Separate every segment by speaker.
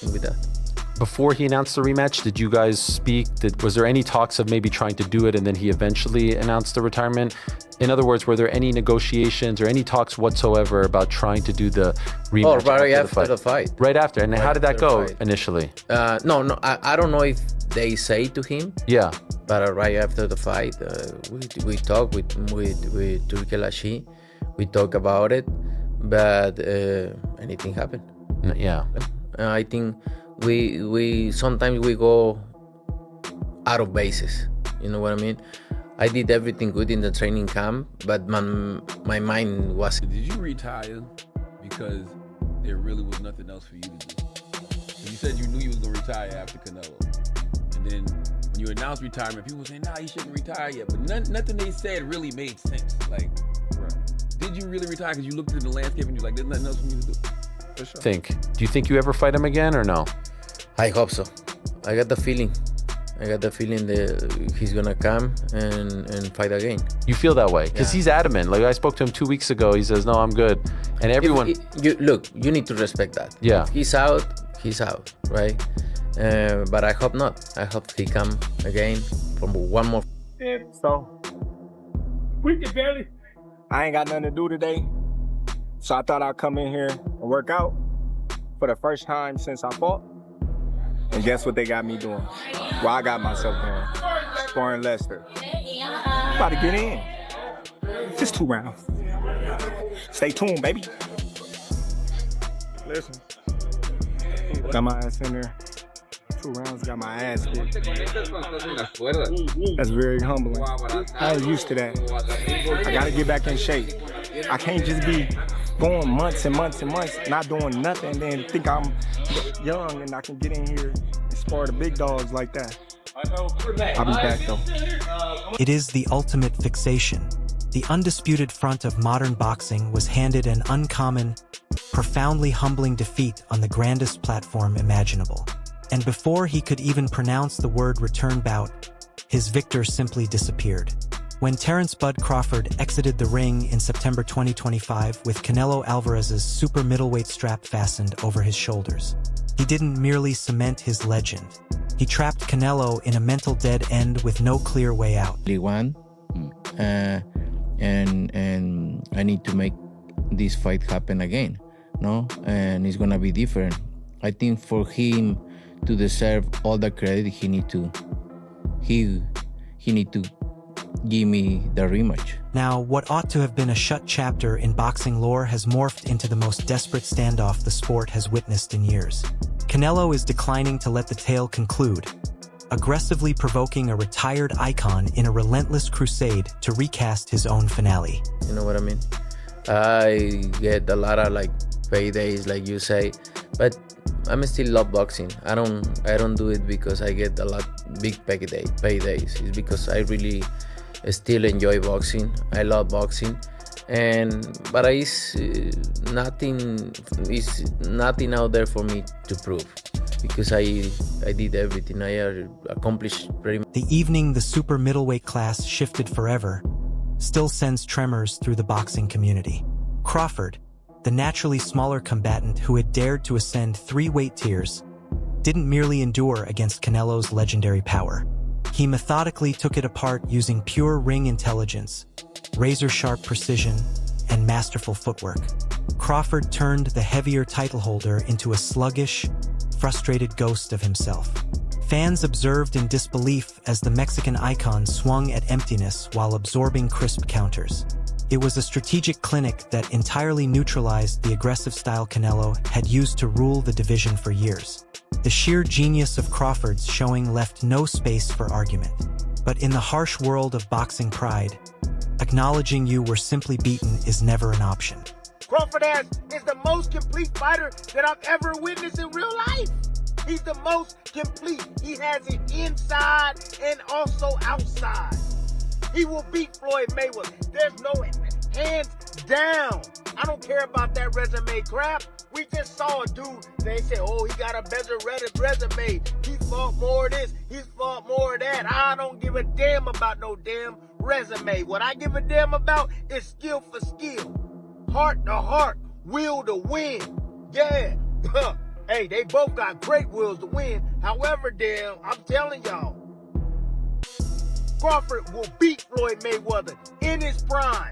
Speaker 1: with that.
Speaker 2: Before he announced the rematch, did you guys speak? Was there any talks of maybe trying to do it and then he eventually announced the retirement? In other words, were there any negotiations or any talks whatsoever about trying to do the rematch?
Speaker 1: Right after the fight.
Speaker 2: Right after. And
Speaker 1: Right
Speaker 2: how did that
Speaker 1: after
Speaker 2: go
Speaker 1: the fight.
Speaker 2: initially?
Speaker 1: No, I don't know if they say to him.
Speaker 2: Yeah.
Speaker 1: But right after the fight, we talked with Turki Lashi. We talked about it, but anything happened.
Speaker 2: Yeah.
Speaker 1: I think we sometimes we go out of bases. You know what I mean? I did everything good in the training camp, but my mind was.
Speaker 3: Did you retire because there really was nothing else for you to do? You said you knew you was gonna retire after Canelo, and then when you announced retirement, people were saying, "Nah, you shouldn't retire yet." But nothing they said really made sense. Like, did you really retire because you looked at the landscape and you're like, "There's nothing else for me to do"? For sure.
Speaker 2: Do you think you ever fight him again or no?
Speaker 1: I hope so. I got the feeling that he's gonna come and fight again.
Speaker 2: You feel that way? Because he's adamant. Like, I spoke to him 2 weeks ago. He says, no, I'm good. And everyone...
Speaker 1: You need to respect that.
Speaker 2: Yeah.
Speaker 1: If he's out, right? But I hope not. I hope he come again for one more.
Speaker 4: Yeah, so we can barely. I ain't got nothing to do today, so I thought I'd come in here and work out for the first time since I fought. And guess what they got me doing? Well, I got myself doing. Sparring Lester. About to get in. Just 2 rounds. Stay tuned, baby. Listen. Got my ass in there. 2 rounds, got my ass kicked. That's very humbling. I ain't used to that. I gotta get back in shape. I can't just be going months and months and months, not doing nothing, and then think I'm young and I can get in here and spar the big dogs like that. I'll be back though.
Speaker 5: It is the ultimate fixation. The undisputed front of modern boxing was handed an uncommon, profoundly humbling defeat on the grandest platform imaginable. And before he could even pronounce the word return bout, his victor simply disappeared. When Terence "Bud" Crawford exited the ring in September 2025 with Canelo Alvarez's super middleweight strap fastened over his shoulders, he didn't merely cement his legend. He trapped Canelo in a mental dead end with no clear way out.
Speaker 1: He won, and I need to make this fight happen again, no? And it's gonna be different. I think for him to deserve all the credit, he need to give me the rematch.
Speaker 5: Now, what ought to have been a shut chapter in boxing lore has morphed into the most desperate standoff the sport has witnessed in years. Canelo is declining to let the tale conclude, aggressively provoking a retired icon in a relentless crusade to recast his own finale.
Speaker 1: You know what I mean? I get a lot of paydays, like you say, but I'm still love boxing. I don't do it because I get a lot big paydays. It's because I really still enjoy boxing. I love boxing, but it's nothing out there for me to prove because I did everything. I accomplished pretty much.
Speaker 5: The evening the super middleweight class shifted forever still sends tremors through the boxing community. Crawford, the naturally smaller combatant who had dared to ascend 3 weight tiers, didn't merely endure against Canelo's legendary power. He methodically took it apart using pure ring intelligence, razor-sharp precision, and masterful footwork. Crawford turned the heavier title holder into a sluggish, frustrated ghost of himself. Fans observed in disbelief as the Mexican icon swung at emptiness while absorbing crisp counters. It was a strategic clinic that entirely neutralized the aggressive style Canelo had used to rule the division for years. The sheer genius of Crawford's showing left no space for argument. But in the harsh world of boxing pride, acknowledging you were simply beaten is never an option.
Speaker 6: Crawford is the most complete fighter that I've ever witnessed in real life. He's the most complete. He has it inside and also outside. He will beat Floyd Mayweather. There's no hands down. I don't care about that resume crap. We just saw a dude, they said, oh, he got a better resume. He fought more of this, he fought more of that. I don't give a damn about no damn resume. What I give a damn about is skill for skill. Heart to heart, will to win. Yeah. Hey, they both got great wills to win. However, damn, I'm telling y'all, Crawford will beat Floyd Mayweather in his prime.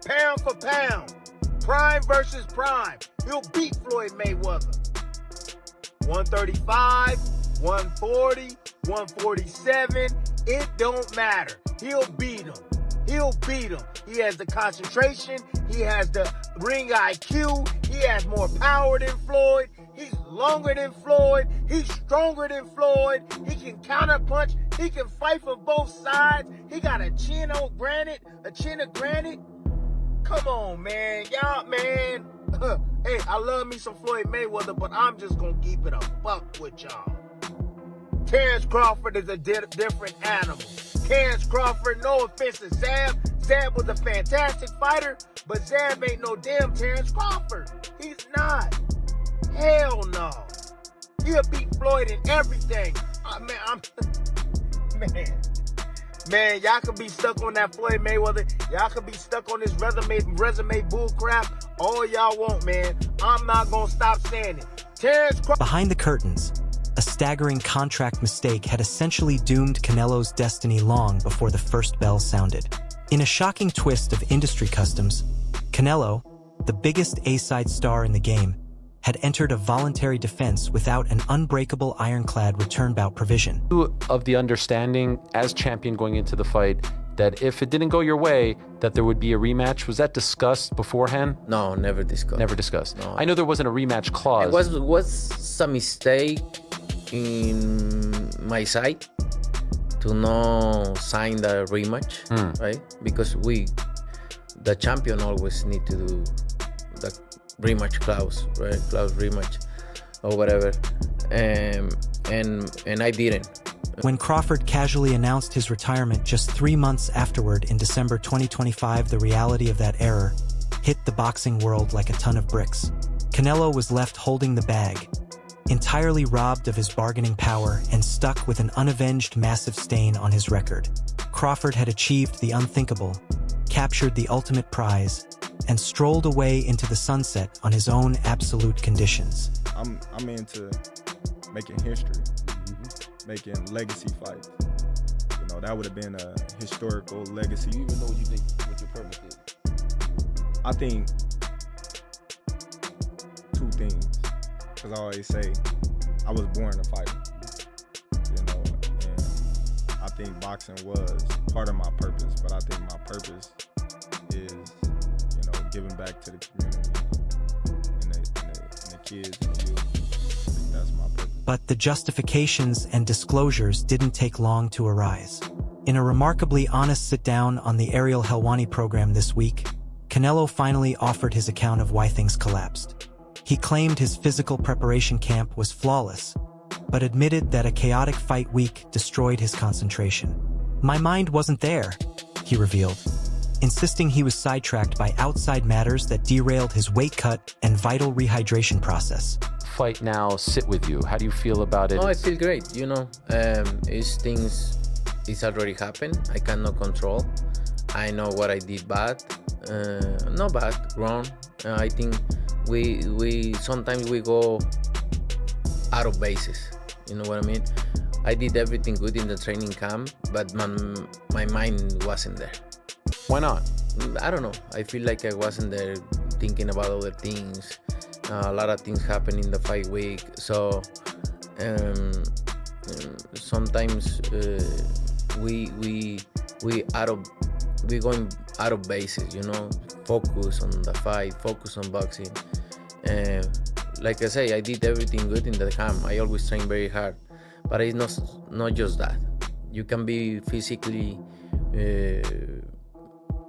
Speaker 6: Pound for pound. Prime versus prime. He'll beat Floyd Mayweather. 135, 140, 147. It don't matter. He'll beat him. He'll beat him. He has the concentration. He has the ring IQ. He has more power than Floyd. He's longer than Floyd. He's stronger than Floyd. He can counterpunch. He can fight from both sides. He got a chin of granite. Come on, man. Y'all, man. Hey, I love me some Floyd Mayweather, but I'm just going to keep it a buck with y'all. Terence Crawford is a different animal. Terence Crawford, no offense to Zab. Zab was a fantastic fighter, but Zab ain't no damn Terence Crawford. He's not. Hell no. He'll beat Floyd in everything. Man, y'all could be stuck on that Floyd Mayweather. Y'all could be stuck on this resume bull crap all y'all want, man. I'm not gonna stop saying it. Terence Crawford.
Speaker 5: Behind the curtains, a staggering contract mistake had essentially doomed Canelo's destiny long before the first bell sounded. In a shocking twist of industry customs, Canelo, the biggest A-side star in the game, had entered a voluntary defense without an unbreakable ironclad return bout provision.
Speaker 2: Of the understanding as champion going into the fight that if it didn't go your way, that there would be a rematch. Was that discussed beforehand?
Speaker 1: No, never discussed.
Speaker 2: Never discussed.
Speaker 1: No.
Speaker 2: I know there wasn't a rematch clause.
Speaker 1: It was some mistake in my side to not sign the rematch, right? Because the champion always need to do the rematch clause, right? Clause rematch or whatever, and I didn't.
Speaker 5: When Crawford casually announced his retirement just 3 months afterward in December 2025, the reality of that error hit the boxing world like a ton of bricks. Canelo was left holding the bag, entirely robbed of his bargaining power and stuck with an unavenged massive stain on his record. Crawford had achieved the unthinkable, captured the ultimate prize, and strolled away into the sunset on his own absolute conditions.
Speaker 4: I'm into making history, making legacy fights. You know, that would have been a historical legacy.
Speaker 3: Do you even know what you think, what your purpose is?
Speaker 4: I think two things. Because I always say, I was born a fighter. You know, and I think boxing was part of my purpose, but I think my purpose is, you know, giving back to the community and the kids and the youth. I think that's my purpose.
Speaker 5: But the justifications and disclosures didn't take long to arise. In a remarkably honest sit-down on the Ariel Helwani program this week, Canelo finally offered his account of why things collapsed. He claimed his physical preparation camp was flawless, but admitted that a chaotic fight week destroyed his concentration. "My mind wasn't there," he revealed, insisting he was sidetracked by outside matters that derailed his weight cut and vital rehydration process.
Speaker 2: Fight now sit with you. How do you feel about it?
Speaker 1: No, I feel great. You know, it's already happened. I cannot control. I know what I did bad. Not bad, wrong. I think we sometimes we go out of bases. You know what I mean? I did everything good in the training camp, but my mind wasn't there.
Speaker 2: Why not?
Speaker 1: I don't know. I feel like I wasn't there thinking about other things. A lot of things happen in the fight week, so sometimes we going out of bases. You know, focus on the fight, focus on boxing. Like I say, I did everything good in the camp. I always train very hard, but it's not just that. You can be physically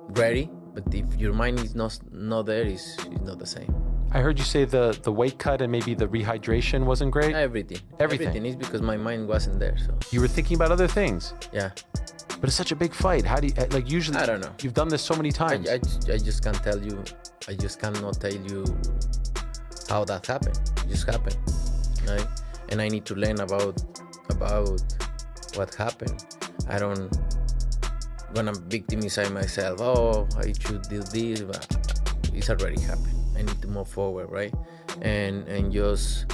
Speaker 1: ready, but if your mind is not there, it's not the same.
Speaker 2: I heard you say the weight cut and maybe the rehydration wasn't great.
Speaker 1: Everything is because my mind wasn't there. So
Speaker 2: you were thinking about other things.
Speaker 1: Yeah.
Speaker 2: But it's such a big fight. How do you, like, usually?
Speaker 1: I don't know.
Speaker 2: You've done this so many times.
Speaker 1: I just can't tell you. I just cannot tell you how that happened. It just happened, right? And I need to learn about what happened. I don't gonna victimize myself. Oh, I should do this, but it's already happened. I need to move forward, right? And just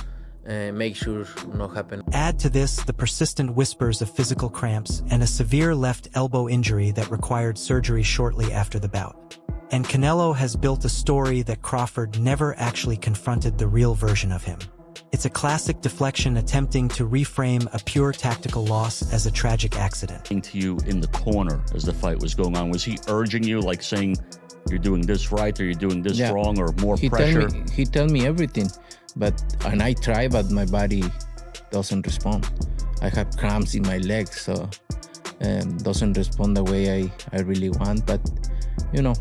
Speaker 1: make sure not happen.
Speaker 5: Add to this the persistent whispers of physical cramps and a severe left elbow injury that required surgery shortly after the bout. And Canelo has built a story that Crawford never actually confronted the real version of him. It's a classic deflection attempting to reframe a pure tactical loss as a tragic accident.
Speaker 7: To you in the corner as the fight was going on, was he urging you, like saying you're doing this right or you're doing this wrong, or more pressure?
Speaker 1: He tell me everything, and I try, but my body doesn't respond. I have cramps in my legs, so doesn't respond the way I really want. But you know,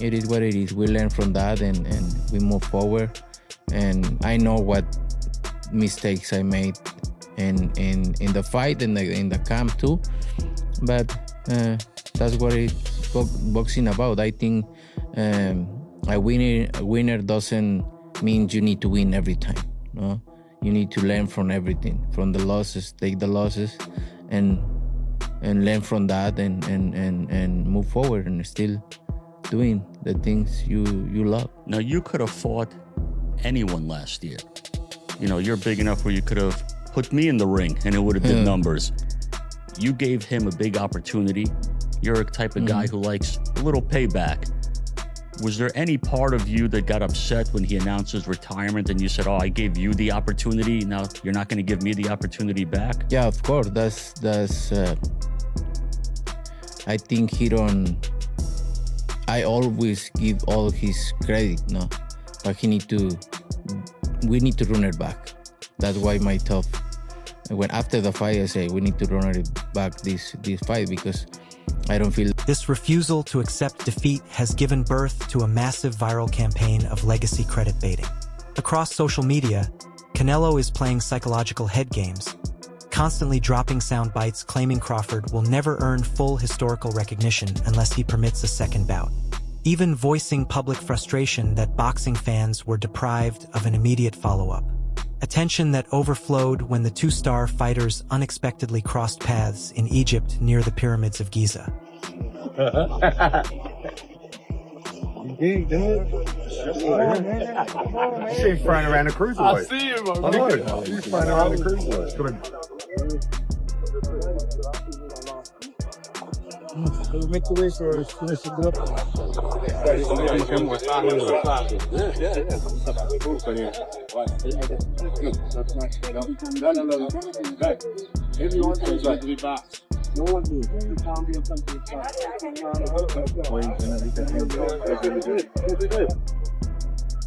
Speaker 1: it is what it is. We learn from that and we move forward. And I know what mistakes I made in the fight and in the camp too. But that's what it's boxing about. I think a winner doesn't mean you need to win every time. No? You need to learn from everything, from the losses, take the losses, and learn from that and move forward and still doing the things you love.
Speaker 7: Now, you could have fought anyone last year. You know, you're big enough where you could have put me in the ring and it would have been numbers. You gave him a big opportunity. You're a type of guy who likes a little payback. Was there any part of you that got upset when he announced his retirement and you said, oh, I gave you the opportunity, now you're not going to give me the opportunity back?
Speaker 1: Yeah, of course. That's I think I always give all his credit, no? But we need to run it back. That's why my tough. When after the fight, I say we need to run it back this fight because I don't feel.
Speaker 5: This refusal to accept defeat has given birth to a massive viral campaign of legacy credit baiting. Across social media, Canelo is playing psychological head games, constantly dropping sound bites claiming Crawford will never earn full historical recognition unless he permits a second bout. Even voicing public frustration that boxing fans were deprived of an immediate follow-up. A tension that overflowed when the two-star fighters unexpectedly crossed paths in Egypt near the pyramids of Giza.
Speaker 8: He's flying around the cruiserweight. I see him. He's flying around the cruiserweight. Make the wish or finish it up.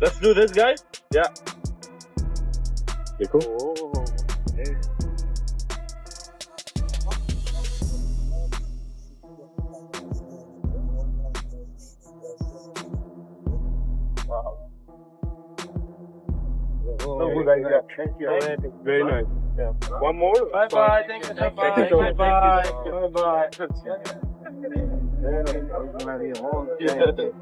Speaker 9: Let's do this, guys. Yeah.
Speaker 8: Okay, cool.
Speaker 9: Thank you. Very nice. Yeah. One more. Bye-bye. Thank you. Bye-bye. Bye-bye.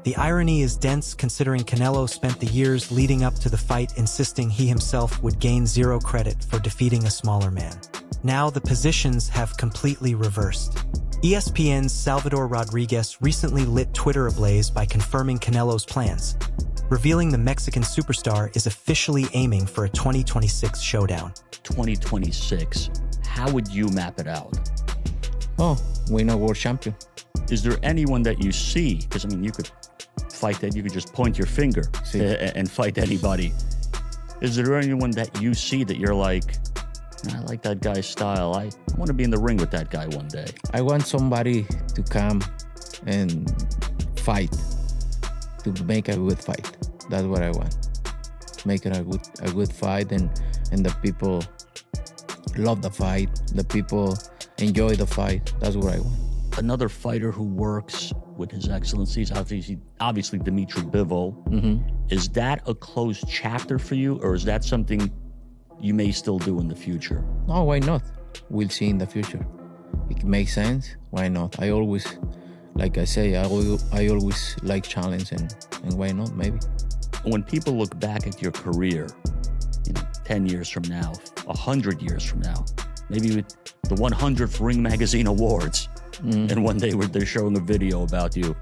Speaker 5: The irony is dense considering Canelo spent the years leading up to the fight insisting he himself would gain zero credit for defeating a smaller man. Now the positions have completely reversed. ESPN's Salvador Rodriguez recently lit Twitter ablaze by confirming Canelo's plans, revealing the Mexican superstar is officially aiming for a 2026 showdown.
Speaker 7: 2026, how would you map it out?
Speaker 1: Oh, win a world champion.
Speaker 7: Is there anyone that you see? Because, I mean, you could fight that, you could just point your finger and fight anybody. Is there anyone that you see that you're like, I like that guy's style. I want to be in the ring with that guy one day.
Speaker 1: I want somebody to come and fight, to make a good fight. That's what I want. Make it a good fight, and the people love the fight. The people enjoy the fight. That's what I want.
Speaker 7: Another fighter who works with His Excellencies, obviously Dmitry Bivol. Is that a closed chapter for you, or is that something you may still do in the future?
Speaker 1: No, why not? We'll see in the future. It makes sense. Why not? I always, like I say, I always like challenge, and why not? Maybe.
Speaker 7: When people look back at your career, 10 years from now, 100 years from now, maybe with the 100th Ring Magazine Awards, and one day they're showing a video about you,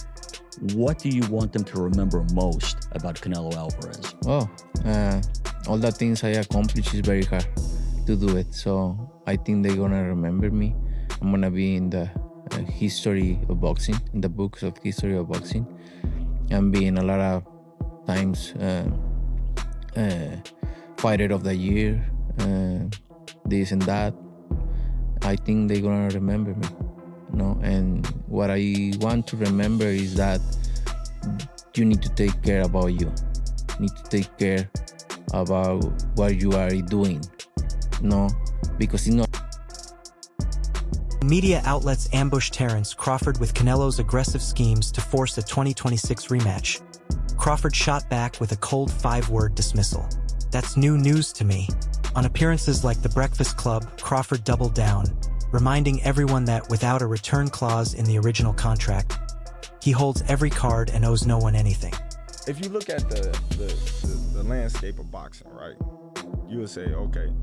Speaker 7: what do you want them to remember most about Canelo Alvarez?
Speaker 1: Oh, all the things I accomplished is very hard to do it. So I think they're gonna remember me. I'm gonna be in the history of boxing, in the books of history of boxing. I'm being a lot of times fighter of the year, this and that. I think they're gonna remember me, you know. And what I want to remember is that you need to take care about you. You need to take care about what you are doing, you know, because it's not.
Speaker 5: Media outlets ambushed Terence Crawford with Canelo's aggressive schemes to force a 2026 rematch. Crawford shot back with a cold 5-word dismissal. That's new news to me. On appearances like The Breakfast Club, Crawford doubled down, reminding everyone that without a return clause in the original contract, he holds every card and owes no one anything.
Speaker 4: If you look at the landscape of boxing, right, you would say, okay,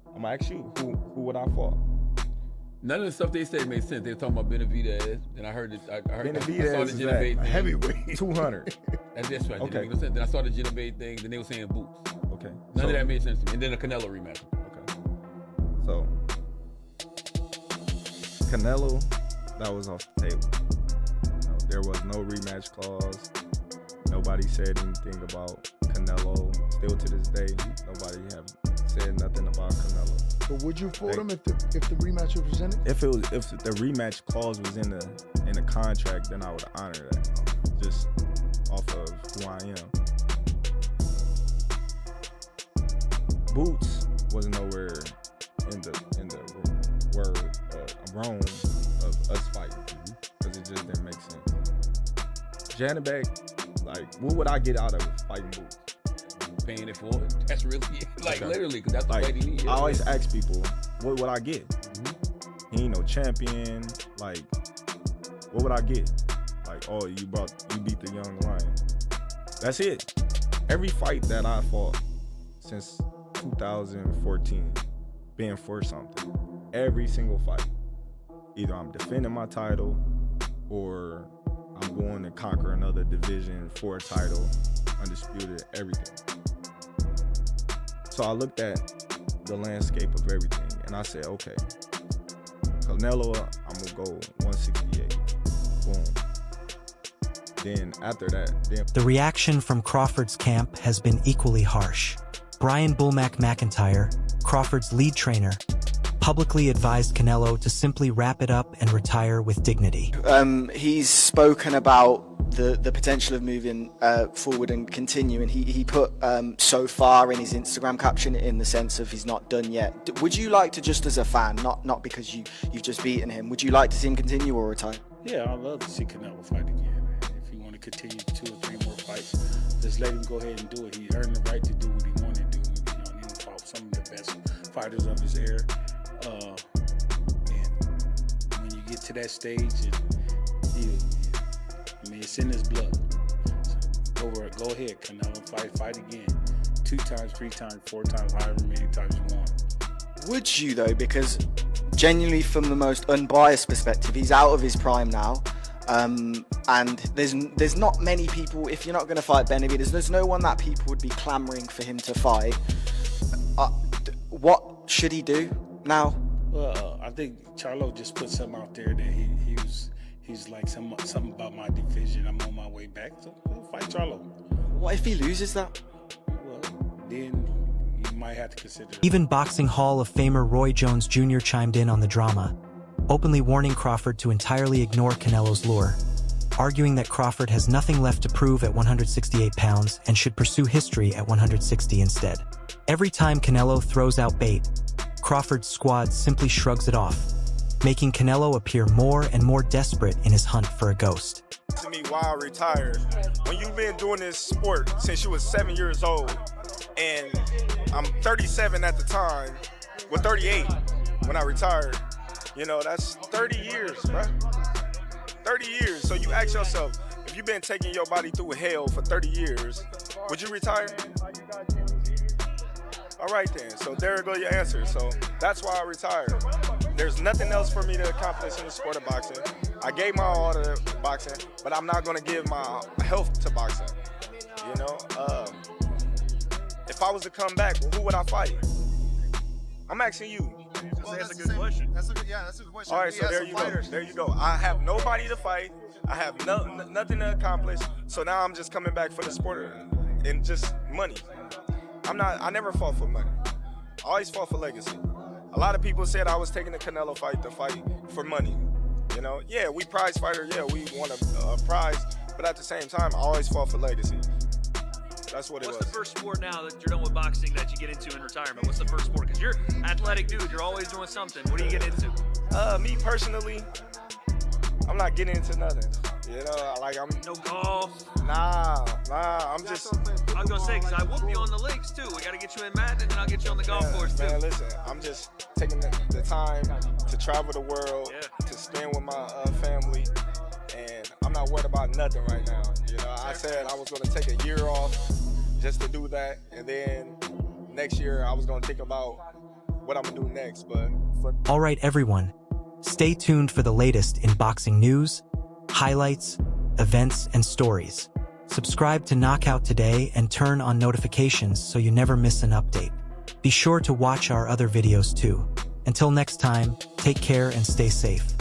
Speaker 4: I'm gonna ask you, who would I fought?
Speaker 3: None of the stuff they said made sense. They were talking about Benavidez, and I heard it. I heard
Speaker 4: Benavidez
Speaker 3: I saw the
Speaker 4: is
Speaker 3: Genovese thing.
Speaker 4: heavyweight, 200.
Speaker 3: That's right.
Speaker 4: Okay.
Speaker 3: Didn't make no sense. Then I saw the Genovese thing. Then they were saying Boots.
Speaker 4: Okay.
Speaker 3: None of that made sense to me. And then the Canelo rematch.
Speaker 4: Okay. So Canelo, that was off the table. You know, there was no rematch clause. Nobody said anything about Canelo. Still to this day, nobody have said nothing about Canelo.
Speaker 8: But would you fight him if the rematch was presented?
Speaker 4: If the rematch clause was in the contract, then I would honor that. Just off of who I am. Boots was nowhere in the realm of us fighting, because it just didn't make sense. Janabek, like, what would I get out of fighting Boots?
Speaker 3: Paying it for it. That's really it. Like,
Speaker 4: Okay.
Speaker 3: literally, because that's the
Speaker 4: Like,
Speaker 3: fight he needs.
Speaker 4: I always ask people, what would I get? He ain't no champion. Like, what would I get? Like, oh, you beat the young lion. That's it. Every fight that I fought since 2014, been for something. Every single fight. Either I'm defending my title, or I'm going to conquer another division for a title, undisputed, everything. So I looked at the landscape of everything, and I said, okay, Canelo, I'm gonna go 168. Boom. Then after that,
Speaker 5: The reaction from Crawford's camp has been equally harsh. Brian Bullmack McIntyre, Crawford's lead trainer, publicly advised Canelo to simply wrap it up and retire with dignity.
Speaker 10: He's spoken about the potential of moving forward and continuing. He put so far in his Instagram caption, in the sense of he's not done yet. Would you like to, just as a fan, not because you've just beaten him, would you like to see him continue or retire?
Speaker 11: Yeah, I'd love to see Canelo fight again, man. If he want to continue 2 or 3 more fights, just let him go ahead and do it. He earned the right to do what he wanted to do. You know, and he fought some of the best fighters of his era. And when you get to that stage, I mean, it's in his blood. So go ahead, Canelo, fight again. 2 times, 3 times, 4 times, however many times you want.
Speaker 10: Would you, though? Because genuinely, from the most unbiased perspective, he's out of his prime now. And there's not many people, if you're not going to fight Benavidez, there's no one that people would be clamoring for him to fight. What should he do now?
Speaker 11: Well, I think Charlo just put something out there that he's like something about my division. I'm on my way back, so fight Charlo.
Speaker 10: What if he loses that?
Speaker 11: Well, then you might have to consider that.
Speaker 5: Even Boxing Hall of Famer Roy Jones Jr. chimed in on the drama, openly warning Crawford to entirely ignore Canelo's lure, arguing that Crawford has nothing left to prove at 168 pounds and should pursue history at 160 instead. Every time Canelo throws out bait, Crawford's squad simply shrugs it off, making Canelo appear more and more desperate in his hunt for a ghost.
Speaker 4: To me, why I retired, when you've been doing this sport since you was 7 years old, and I'm 37 at the time, well 38 when I retired, you know, that's 30 years, bro. 30 years. So you ask yourself, if you've been taking your body through hell for 30 years, would you retire? All right then, so there go your answer. So that's why I retired. There's nothing else for me to accomplish in the sport of boxing. I gave my all to boxing, but I'm not gonna give my health to boxing. You know, If I was to come back, who would I fight? I'm asking you.
Speaker 12: Well, that's a good question. That's a good question.
Speaker 4: All right, so there you go. There you go. I have nobody to fight. I have nothing to accomplish. So now I'm just coming back for the sport and just money. I never fought for money. I always fought for legacy. A lot of people said I was taking the Canelo fight to fight for money. You know, yeah, we prize fighter. Yeah, we want a prize. But at the same time, I always fought for legacy. That's what it was.
Speaker 13: What's the first sport now that you're done with boxing that you get into in retirement? What's the first sport? Because you're an athletic dude. You're always doing something. What do you get into?
Speaker 4: Me personally, I'm not getting into nothing. You know, like I'm...
Speaker 13: No golf?
Speaker 4: Nah, I'm just...
Speaker 13: I was going to say, because I whoop you on the links, too. We got to get you in Madden, and then I'll get you on the golf course, too.
Speaker 4: Man, listen, I'm just taking the time to travel the world, to spend with my family, and I'm not worried about nothing right now. You know, I said I was going to take a year off just to do that, and then next year I was going to think about what I'm going to do next. But
Speaker 5: all right, everyone, stay tuned for the latest in boxing news, highlights, events, and stories. Subscribe to Knockout today and turn on notifications so you never miss an update. Be sure to watch our other videos too. Until next time, take care and stay safe.